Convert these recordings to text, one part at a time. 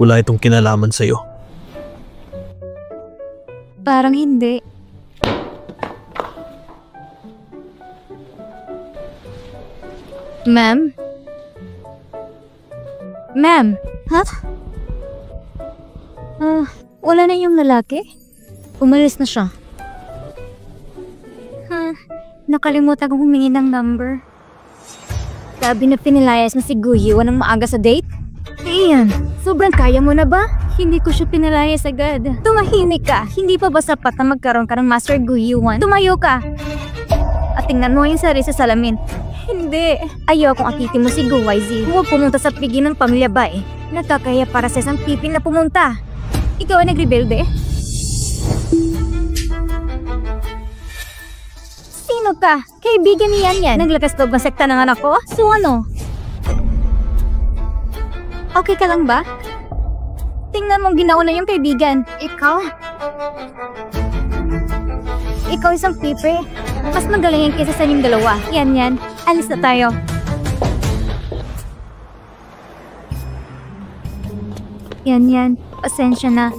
Wala itong kinalaman sa'yo. Parang hindi. Ma'am? Ma'am? Ha? Wala na yung lalaki? Umalis na siya. Nakalimutan kong humingi ng number. Sabi na pinilayas na si Guyuan ng maaga sa date? Iyan, sobrang kaya mo na ba? Hindi ko siya pinalayas agad. Tumahimik ka. Hindi pa ba sapat na magkaroon ka ng Master Guyuan? Tumayo ka! At tingnan mo yung sarili sa salamin. Hindi. Ayokong akitin mo si Guwayzi. Huwag pumunta sa pigi ng pamilya ba eh. Nagkakaya para sa isang pipil na pumunta. Ikaw ay nagrebelde? Sino ka? Kaibigan niyan yan. Naglakas loob ng sekta ng anak ko? So ano? Okay ka lang ba? Tingnan mong ginawa na yung kaibigan. Ikaw isang pipe. Mas magaling yan kaysa sa inyong dalawa. Yan. Alis na tayo. Yan. Pasensya na.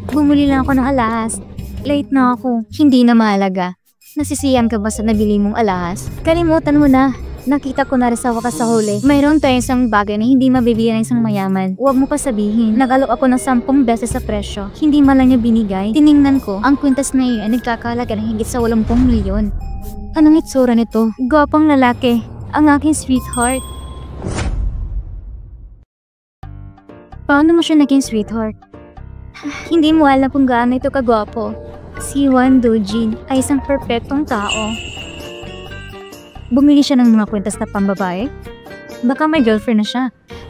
Bumuli lang ako ng alahas. Late na ako. Hindi na mahalaga. Nasisiyan ka ba sa nabili mong alahas? Kalimutan mo na. Nakita ko na rin sa wakas sa huli. Mayroon tayong isang bagay na hindi mabibili ng isang mayaman. Huwag mo pa sabihin. Nag-alok ako ng 10 beses sa presyo. Hindi man lang niya binigay. Tiningnan ko, ang kwintas na iyon ay nagkakalaga ng higit sa 80 milyon. Anong itsura nito? Gwapong lalaki. Ang aking sweetheart. Paano mo siya naging sweetheart? Hindi mo alam kung gaano ito kagwapo. Si Won Do-jin ay isang perpektong tao. Bumili siya ng mga kwintas na pambabae? Baka may girlfriend na siya.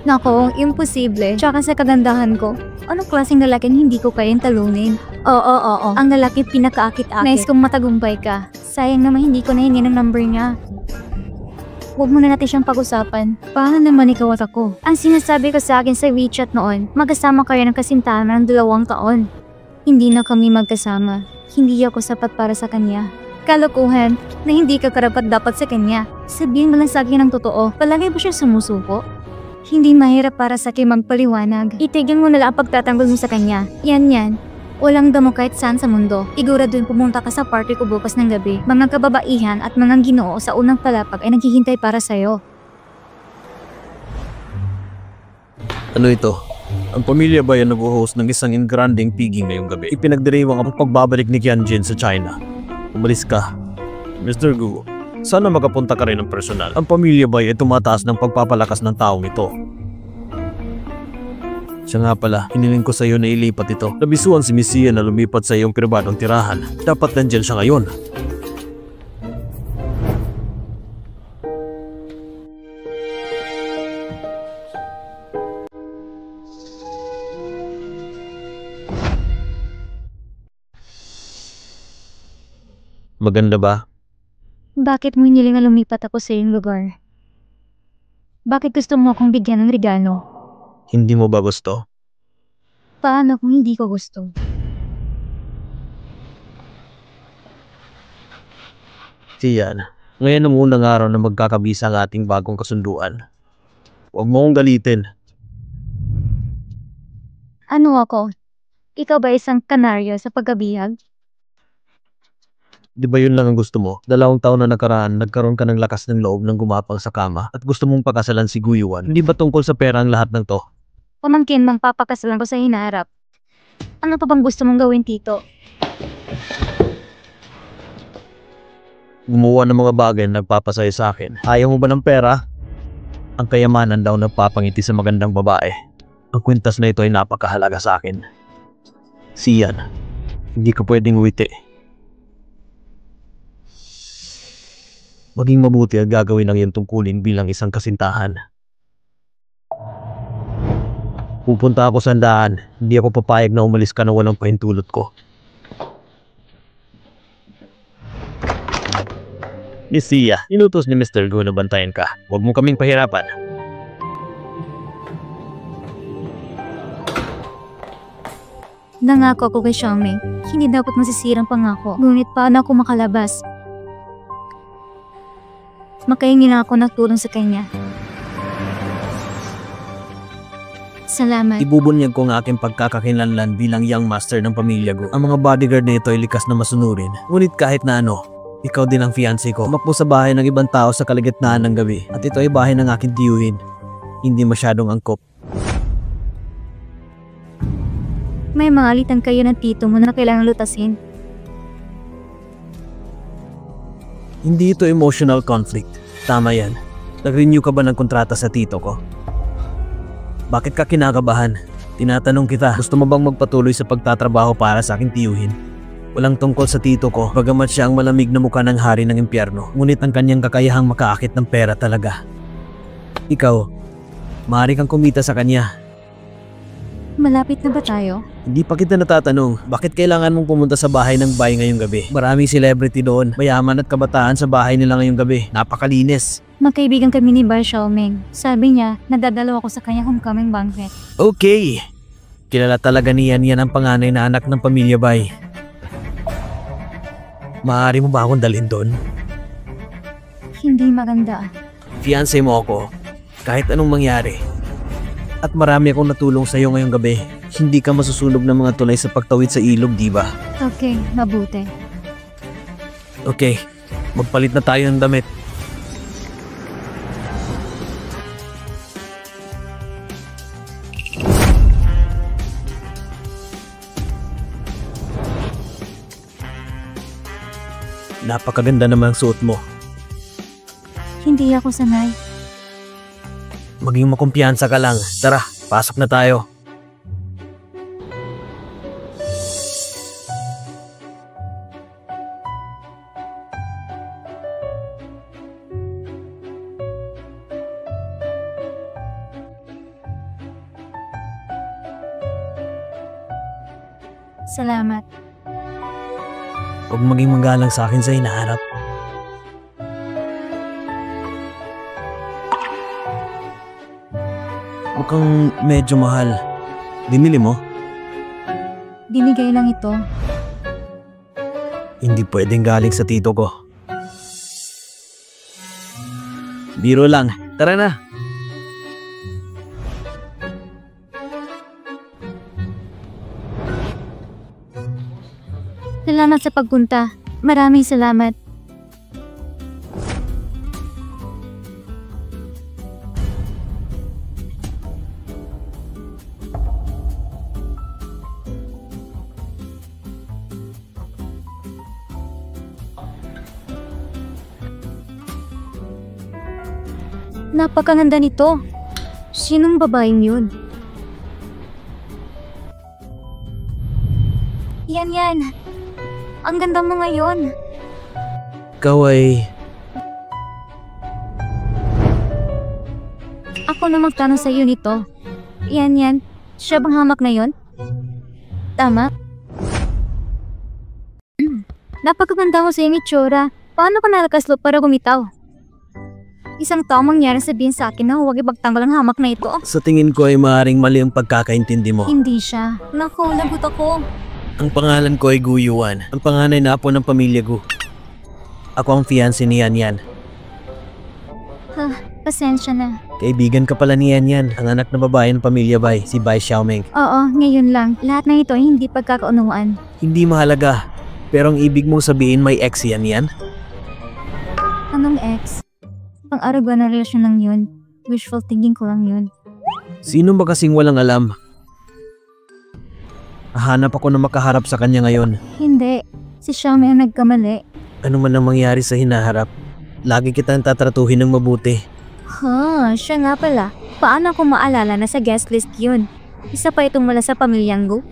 Nako, imposible. Tsaka sa kagandahan ko, anong klaseng lalaking hindi ko kayang talunin? Oo. Ang lalaki pinakaakit-akit. Nice kung matagumpay ka. Sayang naman hindi ko nahingi ng number niya. Huwag muna natin siyang pag-usapan. Paano naman ikaw at ako? Ang sinasabi ko sa akin sa WeChat noon, magkasama kayo ng kasintahan ng 2 taon. Hindi na kami magkasama. Hindi ako sapat para sa kanya. Kalokohan na hindi ka karapat-dapat sa kanya. Sabihin mo lang sa akin ang totoo. Palagi ba siya sumusuko? Hindi mahirap para sa akin magpaliwanag. Itigil mo na lang ang pagtatanggol mo sa kanya. Yan. Walang damo kahit saan sa mundo. Iguraduhin pumunta ka sa party ko bukas ng gabi. Mga kababaihan at mga ginoo sa unang palapag ay naghihintay para sa'yo. Ano ito? Ang pamilya ba yan nag-host ng isang engranding piging ngayong gabi? Ipinagdiriwang ang pagbabalik ni Kianjin sa China. Umalis ka, Mr. Gu. Sana makapunta ka rin ng personal. Ang pamilya ba ay tumataas ng pagpapalakas ng taong ito? Siya nga pala, hiniling ko sa iyo na ilipat ito. Nabisuan si Miss Sia na lumipat sa iyong pribadong tirahan. Dapat nandyan siya ngayon. Maganda ba? Bakit mo hiniling na lumipat ako sa iyong lugar? Bakit gusto mo akong bigyan ng regalo? Hindi mo ba gusto? Paano kung hindi ko gusto? Tiyan, ngayon ang unang araw na magkakabisa ang ating bagong kasunduan. Huwag mo kong galitin. Ano ako? Ikaw ba isang kanaryo sa pagkabihag? Di ba yun lang ang gusto mo? 2 taon na nakaraan, nagkaroon ka ng lakas ng loob ng gumapang sa kama at gusto mong pakasalan si Guyuan. Hindi ba tungkol sa pera ang lahat ng to? Pamangkin mang papakasalan ko sa hinaharap. Ano pa bang gusto mong gawin, Tito? Gumawa ng mga bagay na nagpapasaya sa akin. Ayaw mo ba ng pera? Ang kayamanan daw nagpapangiti sa magandang babae. Ang kwintas na ito ay napakahalaga sa akin. Siyan, hindi ka pwedeng uwiti. Maging mabuti at gagawin ang iyong tungkulin bilang isang kasintahan. Pupunta ako sa handaan. Hindi ako papayag na umalis ka na walang pahintulot ko. Miss Sia, inutos ni Mr. Gu na bantayan ka. Huwag mo kaming pahirapan. Nangako ako kay Xiaoming. Hindi dapat masisirang pangako. Ngunit paano ako makalabas? Makahingi lang ako ng tulong sa kanya. Salamat. Ibubunyag ko ang aking pagkakakilanlan bilang young master ng pamilya Gu. Ang mga bodyguard nito ay likas na masunurin. Ngunit kahit na ano, ikaw din ang fiancé ko. Tumakbo sa bahay ng ibang tao sa kalagitnaan ng gabi. At ito ay bahay ng aking tiyuhin. Hindi masyadong angkop. May mga alitan kayo ng tito mo na kailangan lutasin. Hindi ito emotional conflict. Tama yan. Nag-renew ka ba ng kontrata sa tito ko? Bakit ka kinakabahan? Tinatanong kita, gusto mo bang magpatuloy sa pagtatrabaho para sa aking tiyuhin? Walang tungkol sa tito ko, bagamat siya ang malamig na mukha ng hari ng impyerno. Ngunit ang kanyang kakayahang makaakit ng pera talaga. Ikaw, maaari kang kumita sa kanya. Malapit na ba tayo? Hindi pa kita natatanong, bakit kailangan mong pumunta sa bahay ng Bai ngayong gabi? Maraming celebrity doon, mayaman at kabataan sa bahay nila ngayong gabi. Napakalinis. Magkaibigan kami ni Bai Xiaoming. Sabi niya, nadadalaw ako sa kanyang homecoming banquet. Okay. Kilala talaga niyan ang panganay na anak ng pamilya Bai. Maaari mo ba akong dalhin doon? Hindi maganda. Fiancé mo ako, kahit anong mangyari. At marami akong natulong sa iyo ngayong gabi. Hindi ka masusunog ng mga tulay sa pagtawid sa ilog, di ba? Okay, mabuti. Okay, magpalit na tayo ng damit. Napakaganda naman ang suot mo. Hindi ako sanay. Maging makumpiyansa ka lang. Tara, pasok na tayo. Salamat. Huwag maging magalang sa akin sa hinaharap. Mukhang medyo mahal. Binili mo? Binigay lang ito. Hindi pwedeng galing sa tito ko. Biro lang. Tara na. Salamat sa pagpunta. Maraming salamat. Napakaganda nito. Sinong babaeng yun? Yan. Ang ganda mo ngayon. Ikaw ay... Ako na magtanong sa iyo nito. Yan. Siya bang hamak na yon? Tama? Napakaganda mo sa iyong itsura. Paano ka nalakaslo para gumitaw? Isang tao mangyari sabihin sa akin na huwag ipagtanggal ang hamak na ito. Sa tingin ko ay maaaring mali ang pagkakaintindi mo. Hindi siya. Naku, lagot ako. Ang pangalan ko ay Gu Yuan. Ang panganay na apo ng pamilya Gu. Ako ang fiancé ni Yan. Pasensya na. Kaibigan ka pala ni Yan, ang anak na babae ng pamilya Bai, si Bai Xiaoming. Oo, ngayon lang. Lahat ng ito ay hindi pagkakaunuan. Hindi mahalaga. Pero ang ibig mong sabihin may ex Yan? Anong ex? Pang-aragwa na relasyon lang yun. Wishful thinking ko lang yun. Sino ba kasing walang alam? Hanap ako na makaharap sa kanya ngayon. Hindi. Si Xiaomi ang nagkamali. Ano man ang mangyari sa hinaharap, lagi kitang tatratuhin ng mabuti. Siya nga pala. Paano ko maalala na sa guest list yun? Isa pa itong mula sa pamilyang Gu.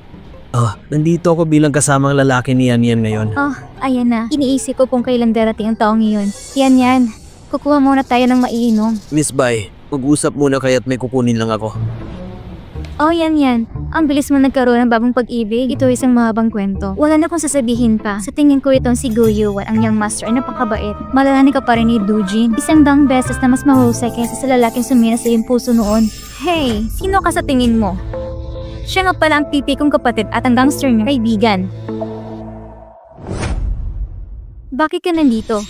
Nandito ako bilang kasamang lalaki ni Yan ngayon. Ayan na. Iniisip ko kung kailan darating ang taong iyon. Yan. Kukuha muna tayo ng maiinom. Miss Bai, mag-usap muna kaya't may kukunin lang ako. Yan. Ang bilis mo nagkaroon ng bagong pag-ibig. Ito isang mahabang kwento. Wala na kong sasabihin pa. Sa tingin ko itong si Gu Yuan, ang young master ay napakabait. Malalani ka pa rin ni Dujin. Isang daang beses na mas mahusay kaysa sa lalaking sumina sa iyong puso noon. Hey, sino ka sa tingin mo? Siya nga pala ang pipi kong kapatid at ang gangster niya kaibigan. Bakit ka nandito?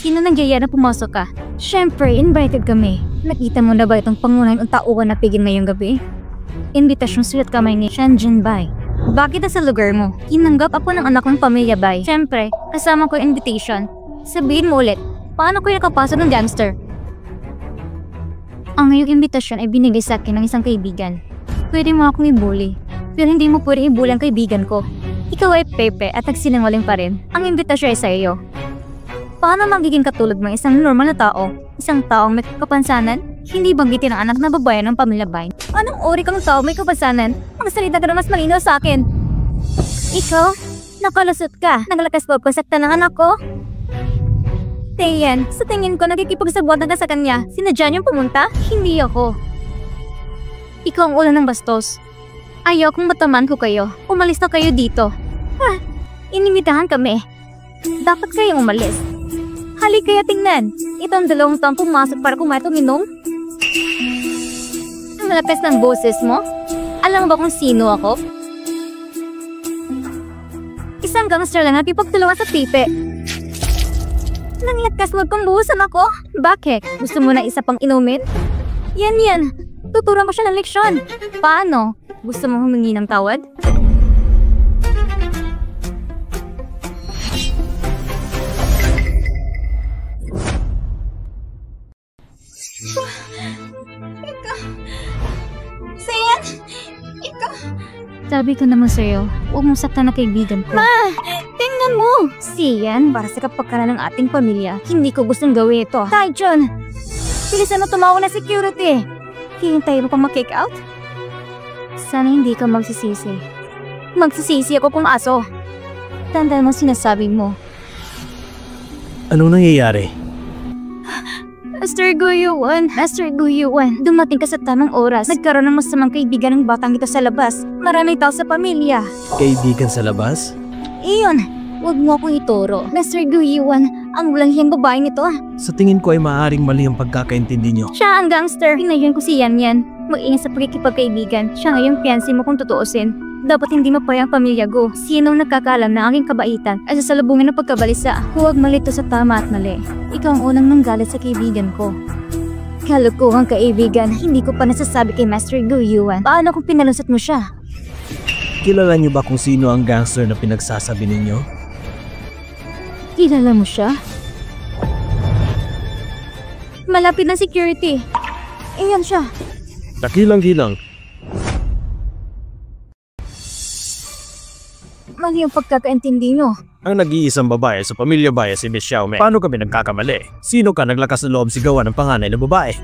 Sino nagyaya na pumasok ka? Siyempre, invited kami. Nakita mo na ba itong pangunahing tauhan na pigil ngayong gabi? Imbitasyon sulat kamay ni Shanjin Bai. Bakit nasa lugar mo? Tinanggap ako ng anak ng pamilya Bai. Siyempre, kasama ko yung invitation. Sabihin mo ulit, paano ko nakapasok ng gangster? Ang ngayong imbitasyon ay binigay sa akin ng isang kaibigan. Pwede mo akong ibuli, pero hindi mo pwede ibuli ang kaibigan ko. Ikaw ay pepe at nagsinungaling pa rin. Ang imbitasyon ay sa iyo. Paano magiging katulad mo isang normal na tao? Isang taong may kapansanan? Hindi banggitin ang anak na babae ng pamilya Bai. Anong uri kang tao may kapansanan? Magsalita ka na mas malinaw sa akin. Ikaw? Nakalusot ka. Naglakas loob ko sakta ng anak ko? Taeyan, sa tingin ko nakikipagsabuatan ka sa kanya. Sinadya niyong pumunta? Hindi ako. Ikaw ang ulan ng bastos. Ayaw kung mataman ko kayo. Umalis na kayo dito. Inimitahan kami. Dapat kayong umalis. Halik kaya tingnan. Ito ang 2 taong pumasok para kumain at uminom. Malapes ng boses mo? Alam mo ba kung sino ako? Isang gangster lang at ipagtulungan sa pipe. Nangyat loob kong buhusan ako. Bakit? Gusto mo na isa pang inumin? Yan. Tuturuan mo siya ng leksyon. Paano? Gusto mo humingi ng tawad? Sabi ko naman sa'yo, huwag mong saktan na kaibigan ko. Ma! Tingnan mo! Siyan, para sa kapakanan ng ating pamilya, hindi ko gustong gawin ito. Taejon! Bilisan mo tumawag na security! Hihintay mo pang mag-kick out? Sana hindi ka magsisisi. Magsisisi ako kung aso. Tandaan mo sinasabi mo. Anong nangyayari? Master Guyuan, dumating ka sa tamang oras. Nagkaroon ng masamang kaibigan ng batang ito sa labas. Maraming tao sa pamilya. Kaibigan sa labas? Iyon, huwag mo akong ituro. Master Guyuan, ang walang hiyang babaeng ito. Sa tingin ko ay maaaring mali ang pagkakaintindi nyo. Siya ang gangster. Pinayon ko si Yan. Mag-ingat sa pagkikipagkaibigan. Siya ngayong fiancé mo kung tutuusin. Dapat hindi mapaya ang pamilya ko. Sinong nakakaalam na aking kabaitan ay sasalubungin ng pagkabalisa. Huwag malito sa tama at mali. Ikaw ang unang nanggalit sa kaibigan ko. Kalukuhang kaibigan, hindi ko pa nasasabi kay Master Guyuan. Paano kung pinalusot mo siya? Kilala niyo ba kung sino ang gangster na pinagsasabi ninyo? Kilala mo siya? Malapit na security. Iyan siya. Nakilang-kilang. Mali ang pagkakaintindi nyo. Ang nag-iisang babae sa pamilya Bai si Miss Xiaomei. Paano kami nagkakamali? Sino ka naglakas ng loob sigawan ng panganay na babae?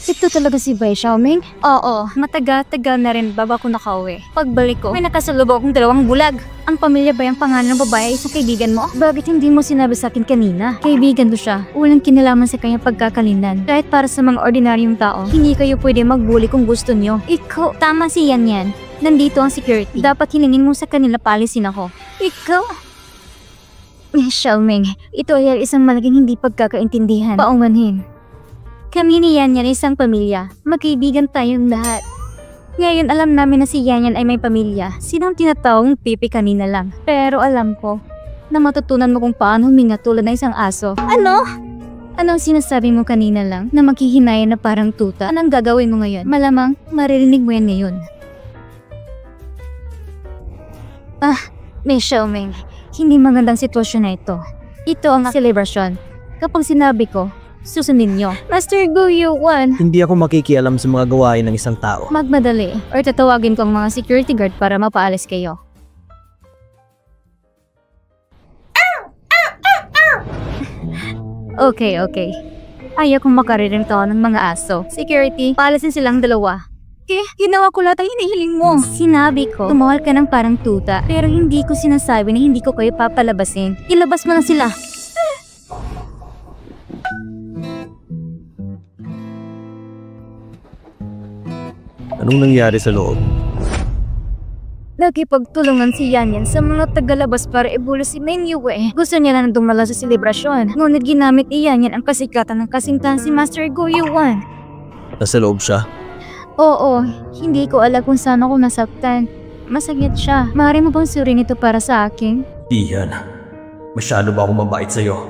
Ito talaga si Bai Xiaoming? Oo, matagal-tagal na rin bago ako nakauwi. Pagbalik ko, may nakasalubong akong 2 bulag. Ang pamilya Bai ang pangalan ng babae ay isang kaibigan mo? Bakit hindi mo sinabi sa akin kanina? Kaibigan ko siya. Walang kinalaman sa kanyang pagkakalinan. Kahit para sa mga ordinaryong tao, hindi kayo pwede magbuli kung gusto nyo. Ikaw, tama si Yan. Nandito ang security. Dapat hilingin mo sa kanila palisin ako. Ikaw? Miss Xiaoming, ito ay isang malaking hindi pagkakaintindihan. Paumanhin. Kami ni Yan isang pamilya. Magkaibigan tayong lahat. Ngayon alam namin na si Yan ay may pamilya. Sinang tinatawang pipi kanina lang. Pero alam ko na matutunan mo kung paano huminga tulad ng isang aso. Ano? Anong sinasabi mo kanina lang na maghihinayan na parang tuta? Anong gagawin mo ngayon? Malamang maririnig mo yan ngayon. Miss Xiaoming, hindi magandang sitwasyon na ito. Ito ang selebrasyon. Kapag sinabi ko, susundin nyo. Master Guyuan, Hindi ako makikialam sa mga gawain ng isang tao. magmadali or tatawagin ko ang mga security guard para mapaalis kayo. Okay. Ayaw kong makariring to ng mga aso. Security, paalisin silang 2. Ginawa ko lahat ang hinihiling mo. Sinabi ko, tumawal ka ng parang tuta. Pero hindi ko sinasabi na hindi ko kayo papalabasin. Ilabas mo na sila. Anong nangyari sa loob? Nakipagtulungan si Yan sa mga tagalabas para ibulo si Main Yue. Gusto niya na dumala sa selebrasyon. Ngunit ginamit ni Yan ang kasikatan ng kasintahan si Master Guyuan. Nasa loob siya? Oo, hindi ko alam kung saan ako nasaktan. Masakit siya. Maaari mo bang surin ito para sa akin? Iyan. Masyado ba akong mabait sa'yo?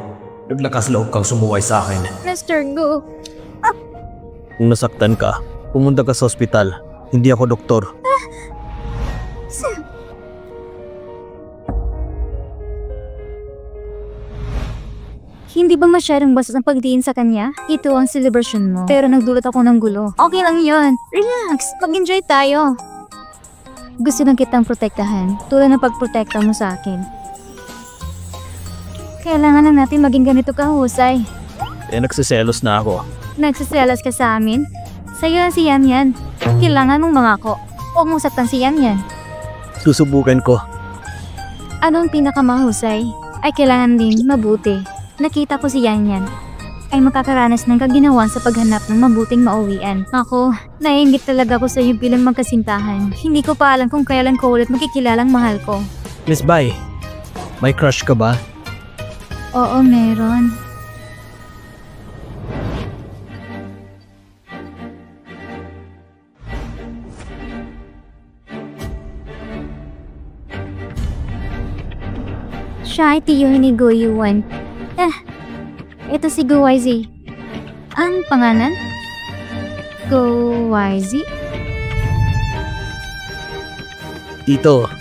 Naglakas loob kang sumuway sa akin. Mr. Gu, Kung nasaktan ka, pumunta ka sa ospital. Hindi ako doktor. Hindi ba masyadong bastos ang pagdiin sa kanya? Ito ang celebration mo. Pero nagdulot ako ng gulo. Okay lang yon. Relax. Mag-enjoy tayo. Gusto lang kitang protektahan. Tulad ng pagprotekta mo sa akin. Kailangan lang natin maging ganito kahusay. Nagsiselos na ako. Nagsiselos ka sa amin? Sa'yo na si Yan Yan. Kailangan mong mangako. Huwag mong saktan si Yan Yan. Susubukan ko. Anong pinakamahusay? Ay kailangan din mabuti. Nakita ko si Yan Yan ay makakaranas ng kaginawan sa paghanap ng mabuting mauwian. Ako, naiingit talaga ko sa iyo bilang magkasintahan. Hindi ko pa alam kung kailan ko ulit makikilalang mahal ko. Miss Bai, may crush ka ba? Oo, meron. Siya ay tiyuhin ni Go Yuan. Ito si Go YZ. Ang pangalan? Go YZ? Tito,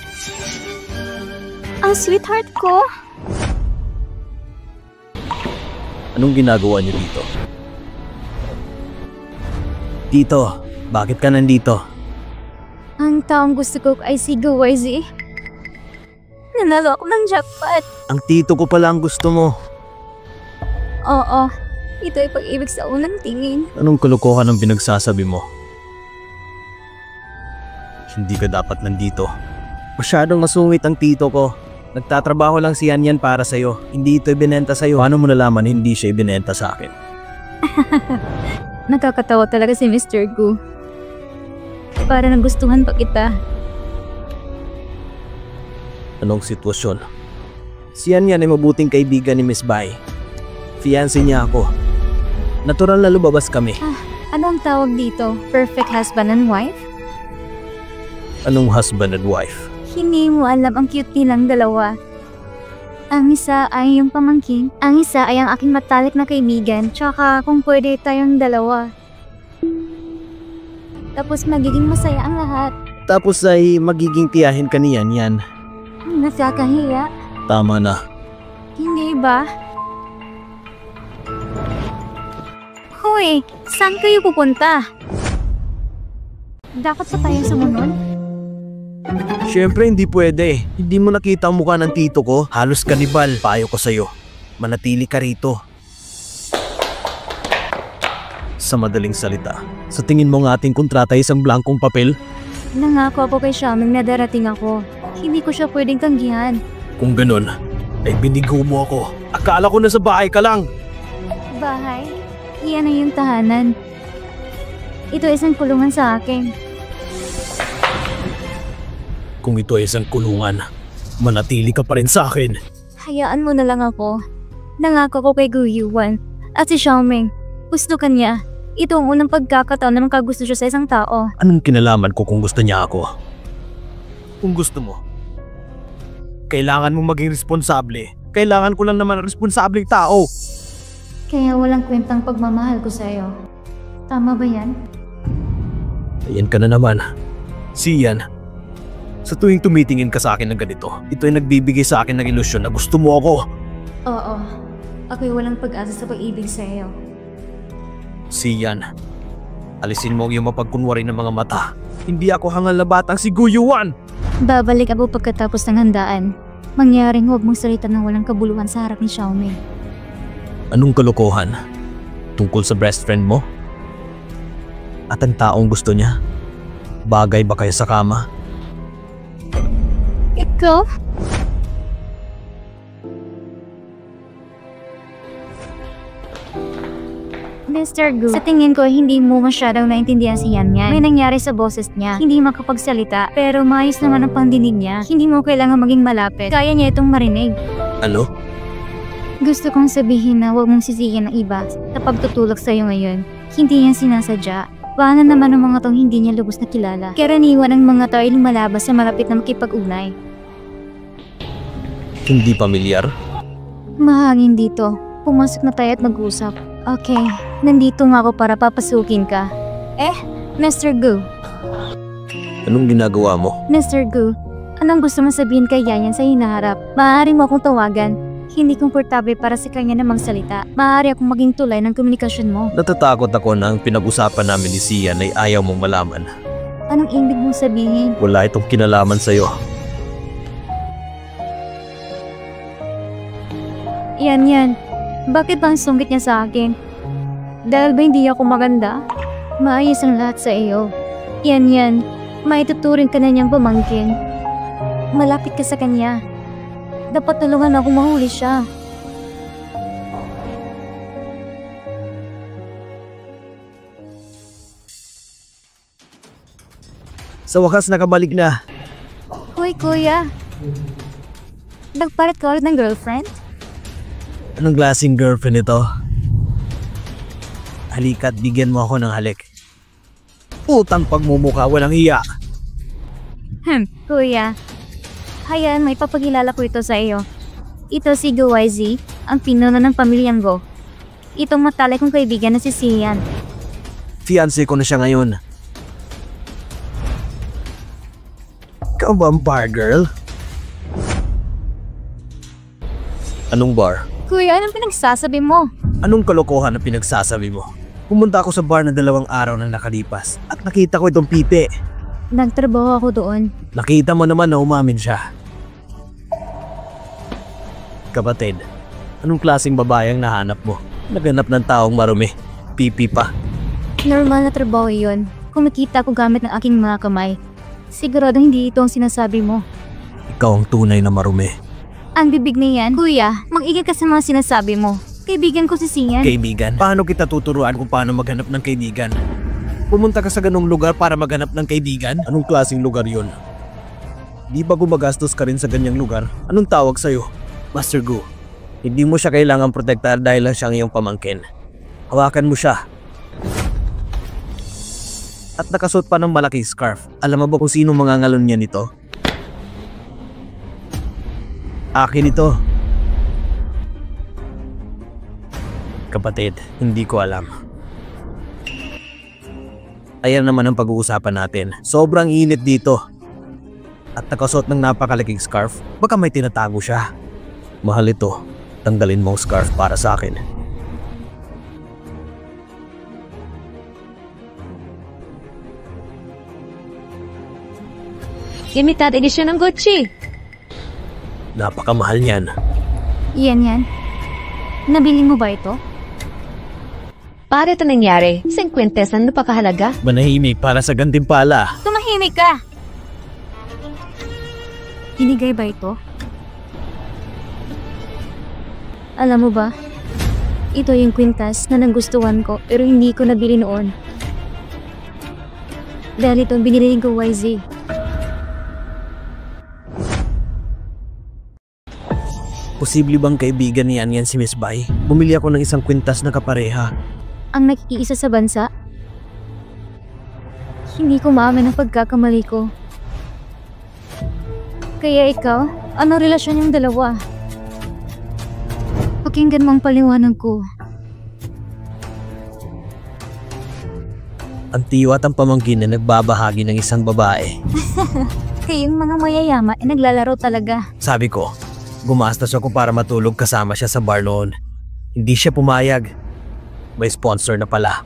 Ang sweetheart ko. anong ginagawa niyo dito? Tito, bakit ka nandito? Ang taong gusto ko ay si Go YZ. Nanalo ako ng jackpot. Ang tito ko pala ang gusto mo. Oo, ito ay pag-ibig sa unang tingin. Anong kalokohan ang pinagsasabi mo? Hindi ka dapat nandito. Masyadong masungit ang tito ko. Nagtatrabaho lang si Yan Yan para sa'yo. Hindi ito ibinenta sa'yo. Paano mo nalaman hindi siya ibinenta sa akin? Nakakatawa talaga si Mr. Gu. Para nagustuhan pa kita. Anong sitwasyon? Si Yan Yan ay mabuting kaibigan ni Miss Bai. Fiancé niya ako. Natural na lumabas kami. Ano ang tawag dito? Perfect husband and wife? Anong husband and wife? Hindi mo alam ang cute nilang dalawa. Ang isa ay yung pamangkin, ang isa ay ang aking matalik na kaibigan, tsaka kung pwede tayong dalawa. Tapos magiging masaya ang lahat. Tapos ay magiging tiyahin ka ni Yan Yan. Nakakahiya. Tama na. Hindi ba? Hoy, saan kayo pupunta? Dapat pa tayo sumunod? Siyempre hindi pwede. Hindi mo nakita ang mukha ng tito ko. Halos kanibal. Payo ko sa'yo. Manatili ka rito. Sa madaling salita, sa tingin mo ng ating kontrata ay isang blankong papel? Nangako ako kay Xiaoming na darating ako. Hindi ko siya pwedeng tanggihan. Kung ganun, ay binigo mo ako. Akala ko nasa bahay ka lang. Bahay? Iyan ay yung tahanan. Ito ay isang kulungan sa akin. Kung ito ay isang kulungan, manatili ka pa rin sa akin. Hayaan mo na lang ako. Nangako ko kay Gu Yuan at si Xiaoming. Gusto ka niya. Ito ang unang pagkakataon na makagusto siya sa isang tao. Anong kinalaman ko kung gusto niya ako? Kung gusto mo, kailangan mong maging responsable. Kailangan ko lang naman ng responsableng tao. Kaya walang kwentang pagmamahal ko sa'yo. Tama ba yan? Ayan ka na naman. Si Yan. Sa tuwing tumitingin ka sa akin ng ganito, ito ay nagbibigay sa akin ng ilusyon na gusto mo ako. Oo. Ako'y walang pag-asa sa pag-ibig sa'yo. Si Yan. Alisin mo ang iyong mapagkunwari ng mga mata. Hindi ako hangal na batang si Gu Yuan. Babalik ako pagkatapos ng handaan. Mangyaring huwag mong salita ng walang kabuluhan sa harap ni Xiaoming. Anong kalokohan? Tungkol sa best friend mo? At ang taong gusto niya? Bagay ba kayo sa kama? Ikaw? Mr. Gu, sa tingin ko hindi mo masyadong naintindihan si Yan Yan. May nangyari sa boses niya. Hindi makapagsalita, pero maayos naman ang pandinig niya. Hindi mo kailangan maging malapit. Kaya niya itong marinig. Ano? Gusto kong sabihin na huwag mong sisihin ng iba sa pagtutulak sa'yo ngayon. Hindi yan sinasadya. Paano naman ang mga tong hindi niya lubos na kilala? Karaniwan ang mga tao ay lumalabas sa malapit na makipag-unay. Hindi pamilyar? Mahangin dito. Pumasok na tayo at mag-usap. Okay, nandito nga ako para papasukin ka. Mr. Gu. Anong ginagawa mo? Mr. Gu, anong gusto mo sabihin kay Yan Yan sa hinaharap? Maaari mo akong tawagan. Hindi komportable para sa kanya na magsalita. Maaari akong maging tulay ng komunikasyon mo. Natatakot ako na ang pinag-usapan namin ni Sian ay ayaw mong malaman. Anong ibig mong sabihin? Wala itong kinalaman sa'yo. Yan. Bakit ba ang sungkit niya sa akin? Dahil ba hindi ako maganda? Maayos ang lahat sa iyo. Yan. Maituturing ka na niyang pamangkin. Malapit ka sa kanya. Dapat tulungan ako mahuli siya. Sa wakas nakabalik na. Hoy, kuya. Nagpalit ka ulit ng girlfriend? Anong klaseng girlfriend ito? Halika't bigyan mo ako ng halik. Putang pagmumukha, walang iya. Kuya. Hayaan, may papagilala ko ito sa iyo. Ito si Go YZ, ang pinuno ng pamilyang Go. Itong matalik kong kaibigan na si Sian. Fiancé ko na siya ngayon. Ikaw ba ang bar girl? Anong bar? Kuya, anong pinagsasabi mo? Anong kalokohan na pinagsasabi mo? Pumunta ako sa bar na 2 araw na nakalipas at nakita ko itong pipi. Nagtrabaho ako doon. Nakita mo naman na umamin siya. Kapatid, anong klaseng babae ang nahanap mo? Naganap ng taong marumi. Pipi pa. Normal na trabaho yun. Kumikita ko gamit ng aking mga kamay. Sigurado hindi ito ang sinasabi mo. Ikaw ang tunay na marumi. Ang bibig na yan, kuya, mag-igil ka sa mga sinasabi mo. Kaibigan ko si Sian. Kaibigan? Paano kita tuturuan kung paano maghanap ng kaibigan? Pumunta ka sa ganung lugar para maghanap ng kaibigan? Anong klaseng lugar yun? Di ba gumagastos ka rin sa ganyang lugar? Anong tawag sa'yo? Master Gu, hindi mo siya kailangang protektahan dahil lang siyang iyong pamangkin. Hawakan mo siya. At nakasuot pa ng malaking scarf. Alam mo ba kung sino mangangalon niya nito? Akin ito. Kapatid, hindi ko alam. Ayan naman ang pag-uusapan natin. Sobrang init dito. At nakasuot ng napakalaking scarf. Baka may tinatago siya. Mahal ito. Tanggalin mo ang scarf para sa akin. Limited edition ng Gucci. Napakamahal niyan. Yan. Nabili mo ba ito? Para ito nangyari, 50 ano pa kahalaga? Manahimik para sa gantimpala. Tumahimik ka! Hinigay ba ito? Alam mo ba, ito yung kwintas na nagustuhan ko pero hindi ko nabili noon. Dahil ito binili ko YZ. Posible bang kaibigan niyan yan si Miss Bai? Bumili ako ng isang kwintas na kapareha. Ang nakikiisa sa bansa? Hindi ko maamin ang pagkakamali ko. Kaya ikaw, ano relasyon yung dalawa? Pakinggan mo ang paliwanag ko. Ang tiyo at ang pamangkin na nagbabahagi ng isang babae. Kayong mga mayayaman ay naglalaro talaga. Sabi ko, gumastos ako para matulog kasama siya sa bar noon. Hindi siya pumayag. May sponsor na pala.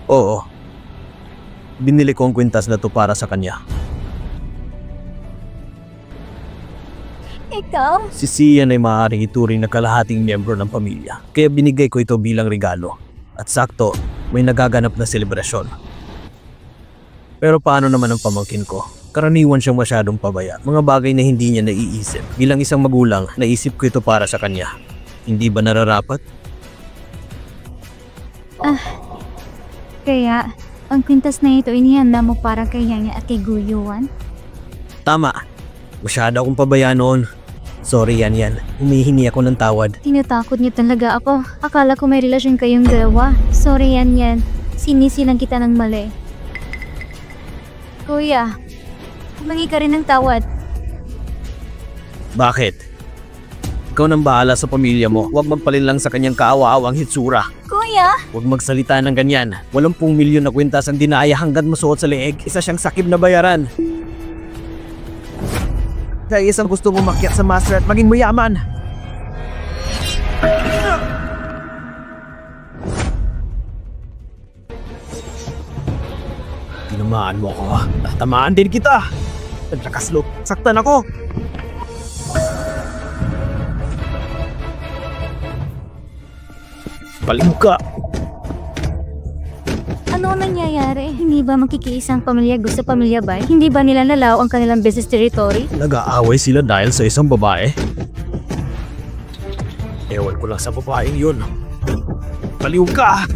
Oo. Binili ko ang kwintas na to para sa kanya. Ikaw? Si Sian ay maaaring ituring na kalahating miyembro ng pamilya. Kaya binigay ko ito bilang regalo. At sakto, may nagaganap na selebrasyon. Pero paano naman ang pamangkin ko? Karaniwan siyang masyadong pabaya. Mga bagay na hindi niya naiisip. Bilang isang magulang, naisip ko ito para sa kanya. Hindi ba nararapat? Kaya, ang kwintas na ito inihanda mo para kay Yanya at kay Guyuan? Tama. Masyado akong pabaya noon. Sorry yan. Humihingi ako ng tawad. Tinatakot niyo talaga ako. Akala ko may relasyon kayong dalawa. Sorry yan. Sinisilang kita ng mali. Kuya, humingi ka rin ng tawad. Bakit? Ikaw nang bahala sa pamilya mo. Huwag magpalin lang sa kanyang kaawa-awang hitsura. Kuya! Huwag magsalita ng ganyan. 80 milyon na kwintas ang dinaya hanggang masuot sa leeg. Isa siyang sakib na bayaran. Dahil isang gusto mo makyat sa master at maging mayaman. Tinamaan mo ako. Tamaan din kita. Nagkakaslop. Saktan ako. Baliw ka. Ano ang nangyayari? Hindi ba magkikiisang pamilya gusto pamilya ba? Hindi ba nila nalaw ang kanilang business territory? Nag-aaway sila dahil sa isang babae. Ewan ko lang sa babaeng yun. Baliw ka!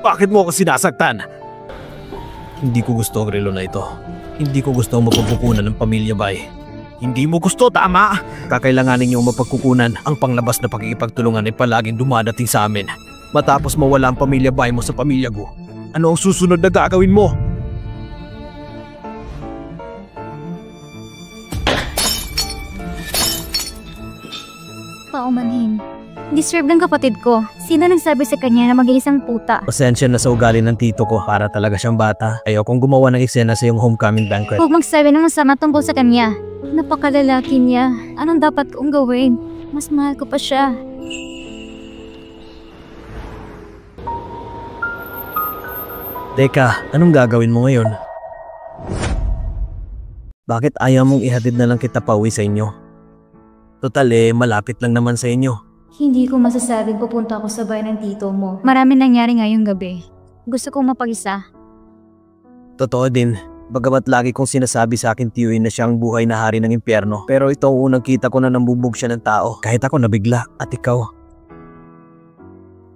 Bakit mo ako sinasaktan? Hindi ko gusto ang relo na ito. Hindi ko gusto ang mapagkukunan ng pamilya bay. Hindi mo gusto, tama? Kakailanganin niyo mapagkukunan. Ang panglabas na pakikipagtulungan ay palaging dumadating sa amin. Matapos mawala ang pamilya bay mo sa pamilya ko, ano ang susunod na gagawin mo? Paumanhin. Deserve ng kapatid ko. Sino nagsabi sa kanya na mag-iisang puta? Pasensya na sa ugali ng tito ko. Para talaga siyang bata. Ayaw kong gumawa ng eksena sa iyong homecoming banquet. Huwag magsabi ng masama tungkol sa kanya. Napakalalaki niya. Anong dapat kong gawin? Mas mahal ko pa siya. Teka, anong gagawin mo ngayon? Bakit ayaw mong ihatid na lang kita pauwi sa inyo? Total malapit lang naman sa inyo. Hindi ko masasabing pupunta ako sa bahay ng tito mo. Marami nangyari ngayong gabi. Gusto kong mapag-isa. Totoo din. Bagamat lagi kong sinasabi sa akin tiyoy na siyang buhay na hari ng impyerno. Pero ito ang unang kita ko na nambubog siya ng tao. Kahit ako nabigla. At ikaw.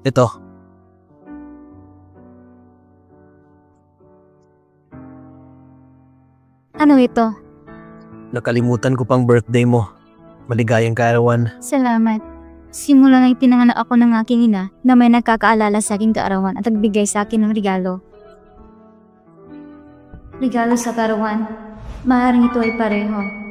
Ito. Ano ito? Nakalimutan ko pang birthday mo. Maligayang kaarawan. Salamat. Simula nang ipinanganak ako ng aking ina na may nagkakaalala sa aking kaarawan at nagbigay sa akin ng regalo. Regalo sa kaarawan. Maaaring ito ay pareho.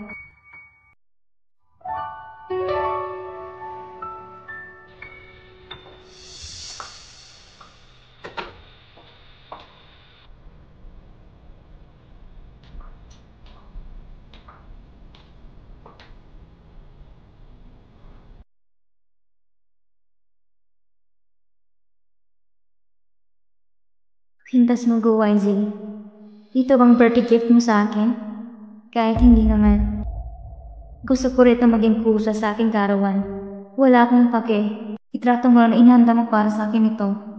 Hintas mo, Go YZ. Ito bang birthday gift mo sa akin? Kahit hindi naman. Gusto ko rito maging kusa sa aking karawan. Wala akong pake. Itrato mo na inihanda mo para sa akin ito.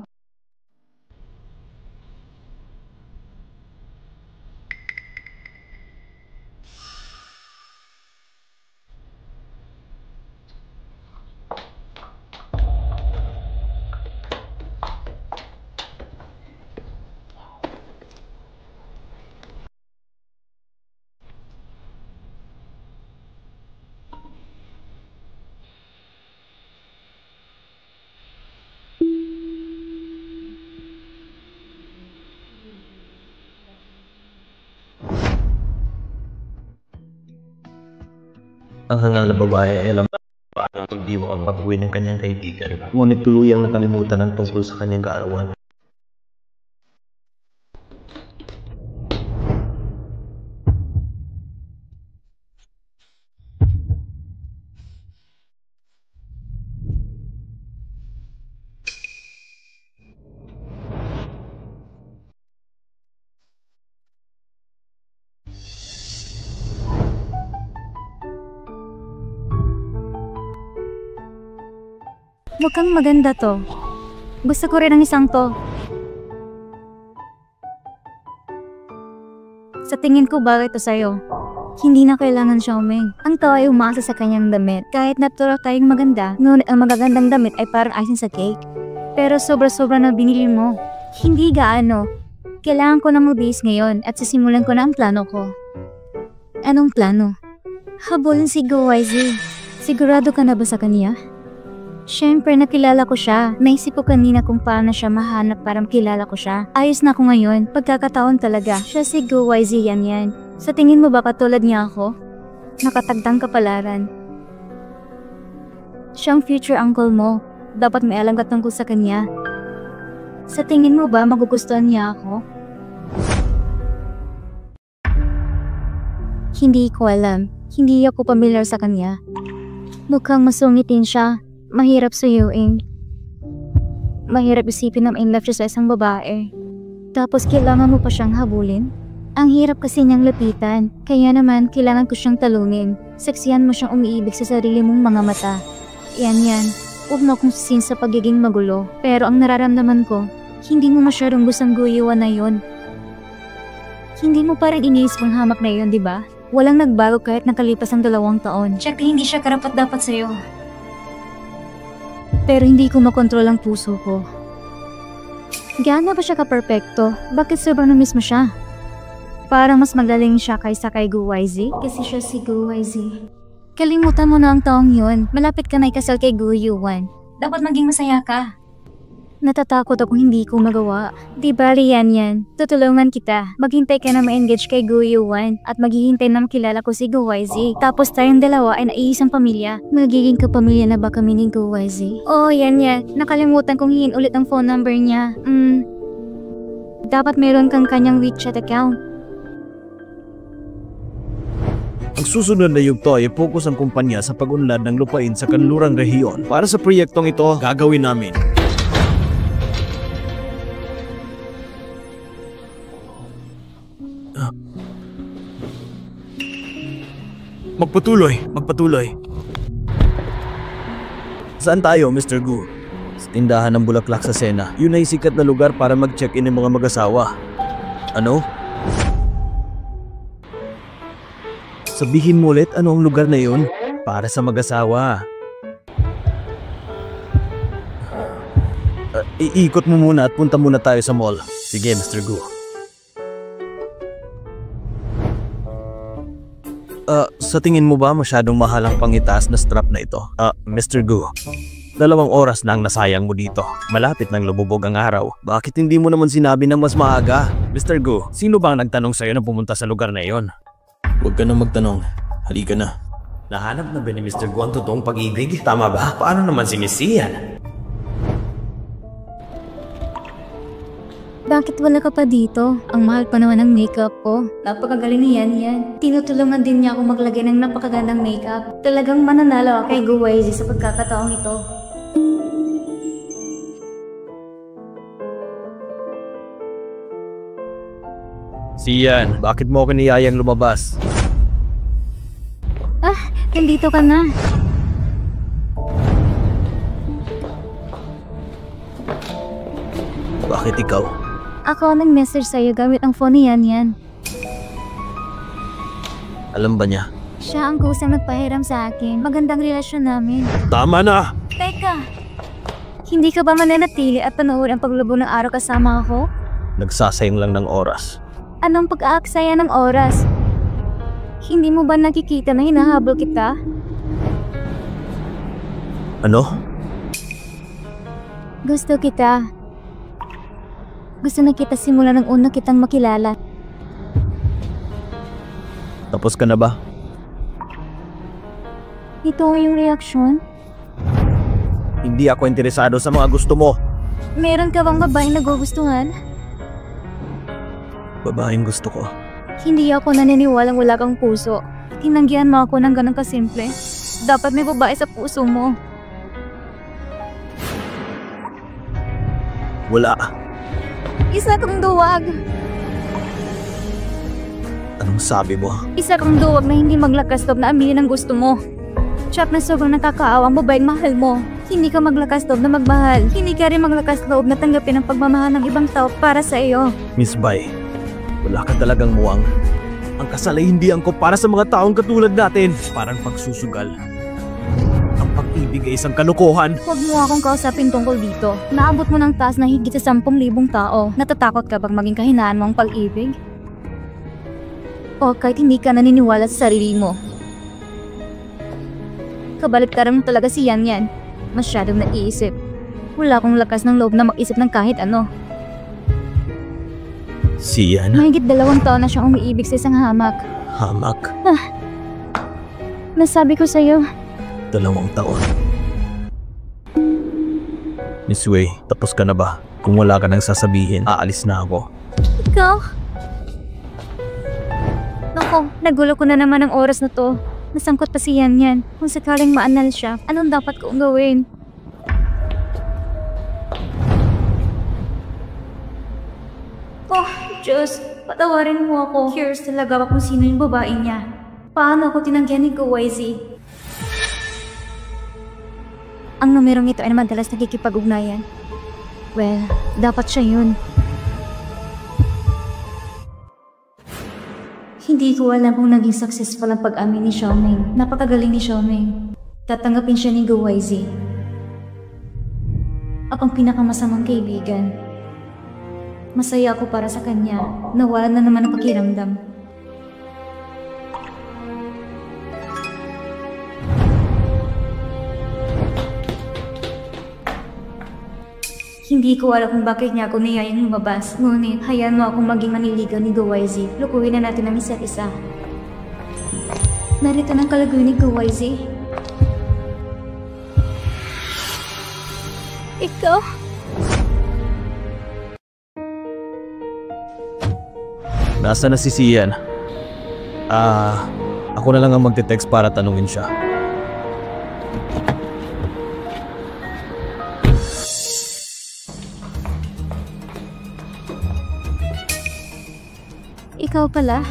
Ang hangal na babae ay alam paano pagdiwa ang pag-uwi ng kanyang kaibigan. Ngunit tuluyang nakalimutan ang tungkol sa kanyang kaarawan. Mukhang maganda to. Gusto ko rin ang isang to. Sa tingin ko bagay to sa'yo. Hindi na kailangan Xiaoming. Ang tao ay umasa sa kanyang damit. Kahit natural tayong maganda, ngunit ang magagandang damit ay parang icing sa cake. Pero sobra-sobra na binili mo. Hindi gaano. Kailangan ko na mag-base ngayon at sisimulan ko na ang plano ko. Anong plano? Habulin si Go YZ. Sigurado ka na ba sa kanya? Siyempre, nakilala ko siya. Naisip ko kanina kung paano siya mahanap para makilala ko siya. Ayos na ako ngayon. Pagkakataon talaga. Siya si Gu YZ yan. Sa tingin mo ba katulad niya ako? Nakatagdang kapalaran. Siyang future uncle mo. Dapat may alam ka tungkol sa kanya. Sa tingin mo ba magugustuhan niya ako? Hindi ko alam. Hindi ako pamilyar sa kanya. Mukhang masungitin siya. Mahirap suyuin. Mahirap isipin na in love siya sa isang babae. Tapos kailangan mo pa siyang habulin? Ang hirap kasi niyang lapitan. Kaya naman kailangan ko siyang talunin. Saksihan mo siyang umiibig sa sarili mong mga mata. Yan. Huwag mo akong sisin sa pagiging magulo. Pero ang nararamdaman ko, hindi mo masyadong gustong guyuan na yun. Hindi mo pa rin iniisip ang hamak na yun, di ba? Walang nagbago kahit nakalipas ang 2 taon. Tsaka hindi siya karapat-dapat sa'yo. Pero hindi ko makontrol ang puso ko. Gaano ba siya ka-perfecto? Bakit sobrang na-miss mo siya? Parang mas magaling siya kaysa kay Gu YZ? Kasi siya si Gu YZ. Kalimutan mo na ang taong yun. Malapit ka na ikasal kay Gu Yuan. Dapat maging masaya ka. Natatakot ako hindi ko magawa. Di bali yan. Tutulungan kita. Maghintay ka na ma-engage kay Gu Yuan at maghihintay na makilala ko si Gu YZ. Tapos tayong dalawa ay naiisang pamilya. Magiging kapamilya na ba kami ni Gu YZ? Oh, yan. Nakalimutan kong hingin ulit ang phone number niya. Dapat meron kang kanyang WeChat account. Ang susunod na yugto ay focus ang kumpanya sa pag-unlad ng lupain sa kanlurang rehiyon. Para sa proyektong ito, gagawin namin. Magpatuloy. Saan tayo, Mr. Gu? Sa tindahan ng bulaklak sa Sena. Yun ay sikat na lugar para mag-check-in ng mga mag-asawa. Ano? Sabihin mo ulit ano ang lugar na yun? Para sa mag-asawa. Iikot mo muna at punta muna tayo sa mall. Sige, Mr. Gu. Sa tingin mo ba masyadong mahal ang pangitaas na strap na ito? Mr. Gu, 2 oras na ang nasayang mo dito. Malapit nang lumubog ang araw. Bakit hindi mo naman sinabi ng mas maaga? Mr. Gu, sino ba ang nagtanong sa'yo na pumunta sa lugar na iyon? Huwag ka na magtanong. Halika na. Nahanap na ba ni Mr. Gu ang totoong pag-ibig? Tama ba? Paano naman si Miss Ian? Bakit wala ka pa dito? Ang mahal pa naman ng makeup ko. Napakagaling ni Yan. Tinutulungan din niya ako maglagay ng napakagandang makeup. Talagang mananalo ako kay Gu YZ sa pagkakataong ito. Si Ian, bakit mo ako niyayang lumabas? Nandito ka na. Bakit ikaw? Ako ang nag-message sa'yo gamit ang phone ni Yan. Alam ba niya? Siya ang kusang nagpahiram sa akin. Magandang relasyon namin. Tama na! Teka! Hindi ka ba mananatili at panoorin ang paglubog ng araw kasama ako? Nagsasayang lang ng oras. Anong pag-aaksaya ng oras? Hindi mo ba nakikita na hinahabol kita? Ano? Gusto kita. Gusto na kita simula ng una kitang makilala. Tapos ka na ba? Ito yung reaksyon? Hindi ako interesado sa mga gusto mo. Meron ka bang babaeng nagugustuhan? Babaeng gusto ko. Hindi ako naniniwalang wala kang puso. Tinanggihan mo ako ng ganang kasimple. Dapat may babae sa puso mo. Wala. Isa kang duwag. Anong sabi mo? Isa kang duwag na hindi maglakas loob na aminin ang gusto mo. Chap na sobrang nakakaawang babaeng mahal mo. Hindi ka maglakas loob na magmahal. Hindi ka rin maglakas loob na tanggapin ang pagmamahal ng ibang tao para sa iyo. Miss Bai, wala ka talagang muwang. Ang kasal ay hindi angkop para sa mga taong katulad natin. Parang pagsusugal. Ang pag-ibig ay isang kalokohan. Huwag mo akong kausapin tungkol dito. Naabot mo ng taas na higit sa 10,000 tao. Natatakot ka bang maging kahinaan mo ang pag-ibig? O kahit hindi ka naniniwala sa sarili mo? Kabaliktaran mo talaga si Yan. Masyadong naiisip. Wala akong lakas ng loob na mag-isip ng kahit ano. Si Ian? Mahigit 2 taon na siyang umiibig sa isang hamak. Hamak? Nasabi ko sa'yo. 2 taon. Miss Wei, tapos ka na ba? Kung wala ka nang sasabihin, aalis na ako. Ikaw? Nako, nagulo ko na naman ang oras na to. Nasangkot pa si Yan. Kung sakaling maanal siya, anong dapat kong gawin? Oh, Diyos, patawarin mo ako. Curious talaga ako kung sino yung babae niya. Paano ako tinanggihan ni YZ? Ang numerong ito ay madalas nakikipag-ugnayan. Well, dapat siya yun. Hindi ko alam kung naging successful ang pag-amin ni Xiaoming. Napakagaling ni Xiaoming. Tatanggapin siya ni YZ. Ako ang pinakamasamang kaibigan. Masaya ako para sa kanya. Nawala na naman ang pakiramdam. Hindi ko alam kung bakit niya ako niyayang lumabas. Ngunit, hayaan mo akong maging maniligaw ni YZ. Lukuhin na natin ang isa't isa. Narito ng kalaguy ni YZ. Ikaw? Nasa na si Sian? Ako na lang ang magte-text para tanungin siya. Ikaw pala?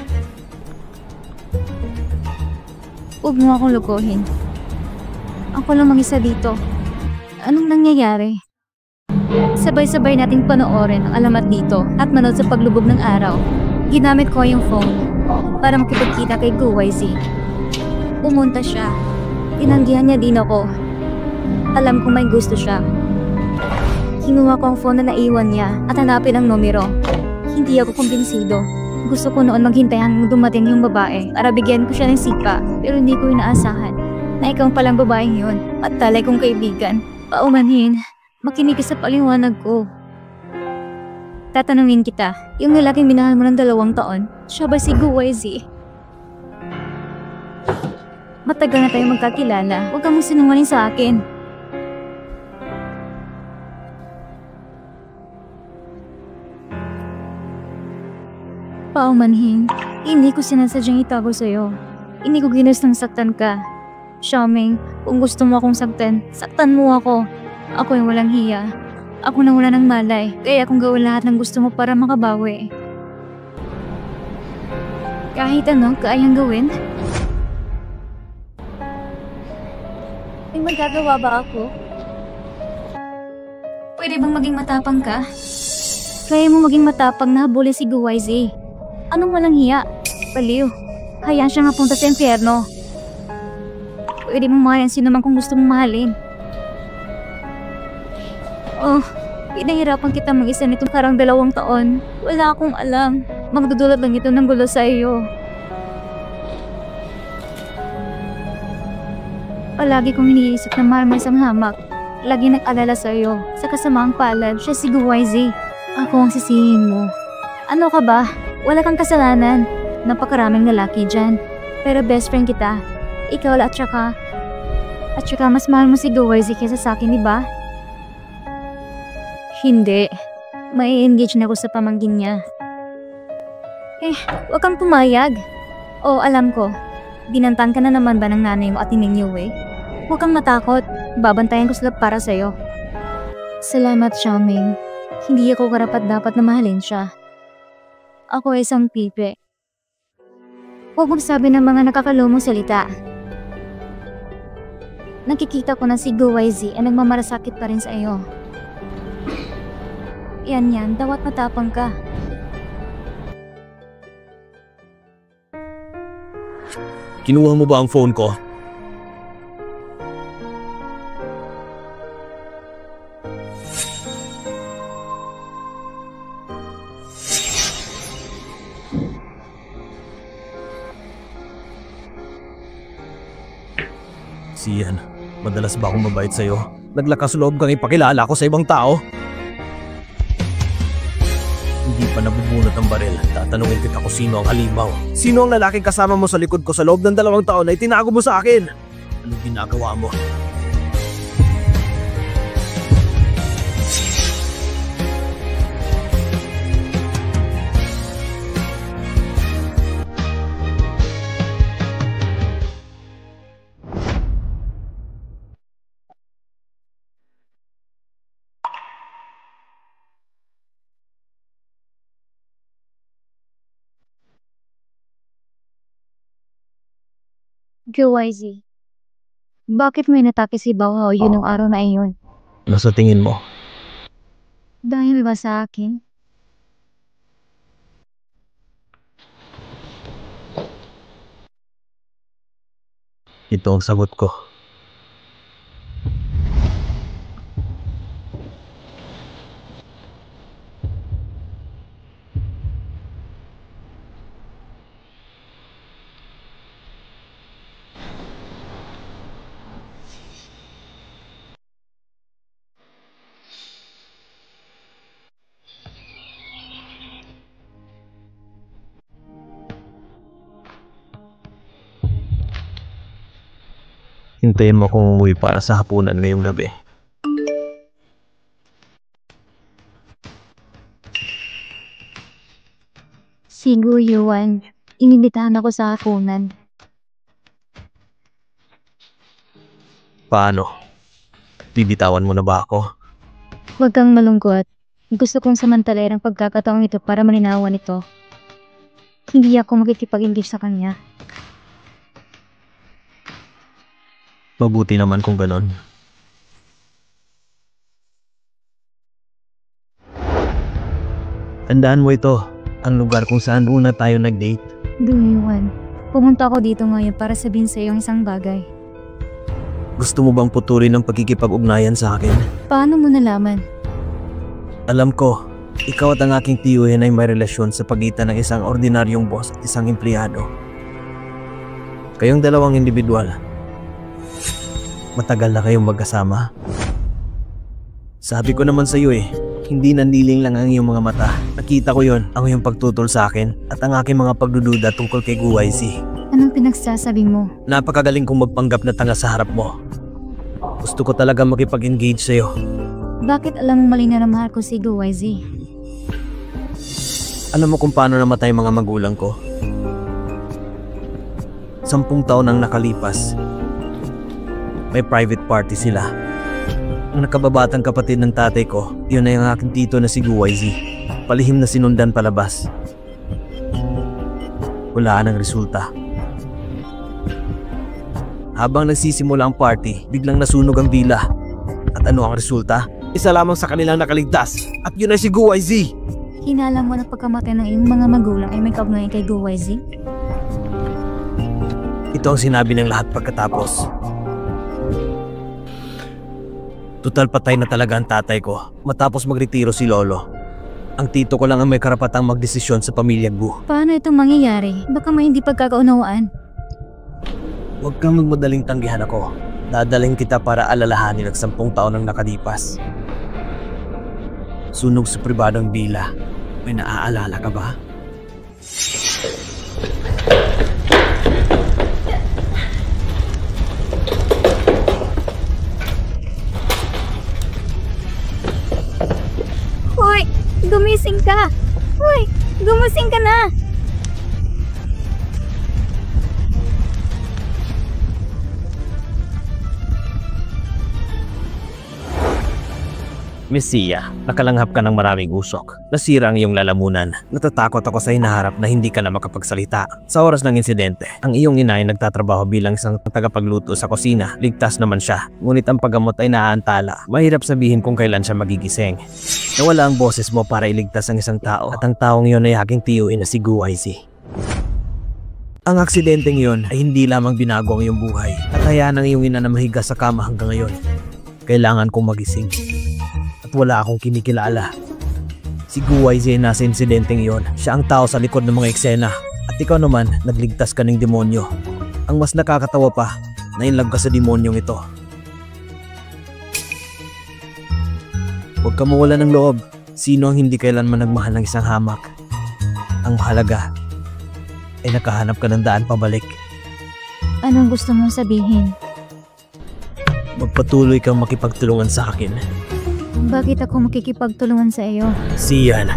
Huwag mo akong lukuhin. Ako lang mag-isa dito. Anong nangyayari? Sabay-sabay nating panoorin ang alamat dito at manood sa paglubog ng araw. Ginamit ko yung phone para makipagkita kay YZ. Pumunta siya. Tinanggihan niya din ako. Alam kong may gusto siya. Kinuha ko ang phone na naiwan niya at hanapin ang numero. Hindi ako kumbinsido. Gusto ko noon maghintay hanggang dumating yung babae para bigyan ko siya ng sipa, pero hindi ko inaasahan na ikaw palang babaeng yun at talay kong kaibigan. Paumanhin, makinig ka sa paliwanag ko. Tatanungin kita, yung lalaking minahal mo ng 2 taon, siya ba si YZ? Matagal na tayong magkakilala, huwag kang sinungaling sa akin. Paumanhin, hindi ko sinasadyang itago sa'yo. Hindi ko ginustong saktan ka. Xiaoming, kung gusto mo akong saktan, saktan mo ako. Ako yung walang hiya. Ako na wala ng malay, kaya akong gawin lahat ng gusto mo para makabawi. Kahit ano, kayang gawin? May magagawa ba ako? Pwede bang maging matapang ka? Kaya mo maging matapang na habulin si YZ. Anong walang hiya? Baliw. Hayaan siya mapunta sa impyerno. Pwede mong mahalin sino man kung gusto mong mahalin. Oh, pinahirapan kita mag-isa nitong karang 2 taon. Wala akong alam. Magdudulot lang ito ng gulo sa iyo. Palagi kong iniisip na mahal mo isang hamak. Lagi nag-alala sa iyo. Sa kasamaang palad, siya si YZ. Ako ang sisihin mo. Ano ka ba? Wala kang kasalanan. Napakaraming lalaki dyan. Pero best friend kita. Ikaw at saka mas mahal mo si YZ kaysa sa akin, diba? Hindi. Mai-engage na ako sa pamangkin niya. Huwag kang pumayag. Oo, alam ko. Binantan ka na naman ba ng nanay mo at ninyo eh? Huwag kang matakot. Babantayan ko sila para sa'yo. Salamat, Xiaoming. Hindi ako karapat-dapat na mahalin siya. Ako ay isang pipe. Huwag magsabi ng mga nakakalumong salita. Nakikita ko na si YZ ay nagmamarasakit pa rin sa iyo. Yan, dawat matapang ka. Kinuha mo ba ang phone ko? Sian, madalas ba akong mabait sa'yo? Naglakas loob kang ipakilala ko sa ibang tao. Hindi pa nabubunot ang baril. Tatanungin kita kung sino ang halimaw. Sino ang lalaking kasama mo sa likod ko sa loob ng 2 taon na itinago mo sa akin? Anong ginagawa mo? QYZ, bakit may natake si Bao Hao yun ng araw na iyon? Ano sa tingin mo? Dahil ba sa akin? Ito ang sagot ko. Hintayin mo akong umuwi para sa hapunan ngayong gabi. Si Gu Yuan, inibitahan ako sa hapunan. Paano? Bibitawan mo na ba ako? Huwag kang malungkot. Gusto kong samantalayan ang pagkakataong ito para malinawan ito. Hindi ako makikipag-English sa kanya. Mabuti naman kung ganon. Tandaan mo ito, ang lugar kung saan una tayo nag-date. Gu Yuan, pumunta ako dito ngayon para sabihin sa iyo isang bagay. Gusto mo bang putulin ang pagkikipag-ugnayan sa akin? Paano mo nalaman? Alam ko, ikaw at ang aking tiyuhin ay may relasyon sa pagitan ng isang ordinaryong boss at isang empleyado. Kayong dalawang individual. Matagal na kayong magkasama. Sabi ko naman sa iyo hindi nanliling lang ang iyong mga mata. Nakita ko yon, ang iyong pagtutol sa akin at ang aking mga pagdududa tungkol kay GUYZ. Anong pinagsasabi mo? Napakagaling kong magpanggap na tanga sa harap mo. Gusto ko talaga makipag-engage sa iyo. Bakit alam mo malinaw na mahal ko si GUYZ? Alam mo kung paano namatay mga magulang ko? 10 taon ang nakalipas. May private party sila. Ang nakababatang kapatid ng tatay ko, yun ay ang aking tito na si GUYZ. Palihim na sinundan palabas. Wala nang resulta. Habang nagsisimula ang party, biglang nasunog ang villa. At ano ang resulta? Isa lamang sa kanilang nakaligtas. At yun ay si GUYZ. Hinala mo na pagkamatay ng iyong mga magulang ay may kaugnayan kay GUYZ? Ito ang sinabi ng lahat pagkatapos. Tutal patay na talaga ang tatay ko matapos magretiro si Lolo. Ang tito ko lang ang may karapatang magdesisyon sa pamilya Gu. Paano itong mangyayari? Baka may hindi pagkakaunawaan. Huwag kang magmadaling tanggihan ako. Dadalhin kita para alalahanin at 10 taon ang nakalipas. Sunog sa pribadong villa. May naaalala ka ba? Hoy! Gumising ka! Hoy! Gumising ka na! Messiah, nakalanghap ka ng maraming usok. Nasira ang iyong lalamunan. Natatakot ako sa hinaharap na hindi ka na makapagsalita. Sa oras ng insidente, ang iyong ina ay nagtatrabaho bilang isang tagapagluto sa kusina. Ligtas naman siya, ngunit ang paggamot ay naaantala. Mahirap sabihin kung kailan siya magigising. Nawala ang boses mo para iligtas ang isang tao at ang taong iyon ay aking tiyuhin na si GUYZ. Ang aksidenteng iyon ay hindi lamang binago ang iyong buhay at hayaan ang iyong ina na mahiga sa kama hanggang ngayon. Kailangan kong magising. Wala akong kinikilala. Si GUYZ nasa insidenteng iyon. Siya ang tao sa likod ng mga eksena. At ikaw naman, nagligtas ka ng demonyo. Ang mas nakakatawa pa, na-inlove ka sa demonyong ito. Huwag ka mawala ng loob. Sino ang hindi kailanman nagmahal ng isang hamak? Ang mahalaga ay nakahanap ka ng daan pabalik. Anong gusto mong sabihin? Magpatuloy kang makipagtulungan sa akin. Bakit ako makikipagtulungan sa iyo? Sian,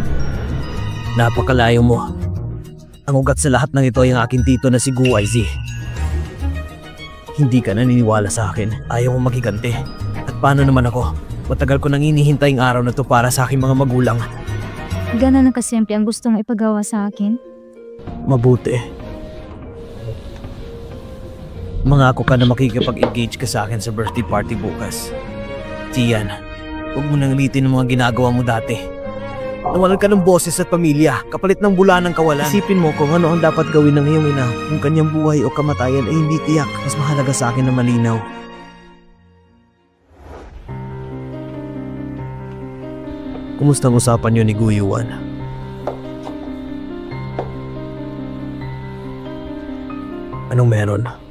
napakalayo mo. Ang ugat sa lahat ng ito ay ang aking tito na si Gu Aizi. Hindi ka naniniwala sa akin. Ayaw mo makiganti. At paano naman ako? Matagal ko nang inihintay ang araw na to para sa aking mga magulang. Ganon na kasimple ang gusto mong ipagawa sa akin? Mabuti. Mangako ka na makikipag-engage ka sa akin sa birthday party bukas. Tian, huwag mo nang ulitin ang mga ginagawa mo dati. Nawalan ka ng boses at pamilya, kapalit ng bula ng kawalan. Isipin mo kung ano ang dapat gawin ng iyong ina. Kung kanyang buhay o kamatayan ay hindi tiyak. Mas mahalaga sa akin na malinaw. Kumusta ang usapan niyo ni Gu Yuan? Anong meron?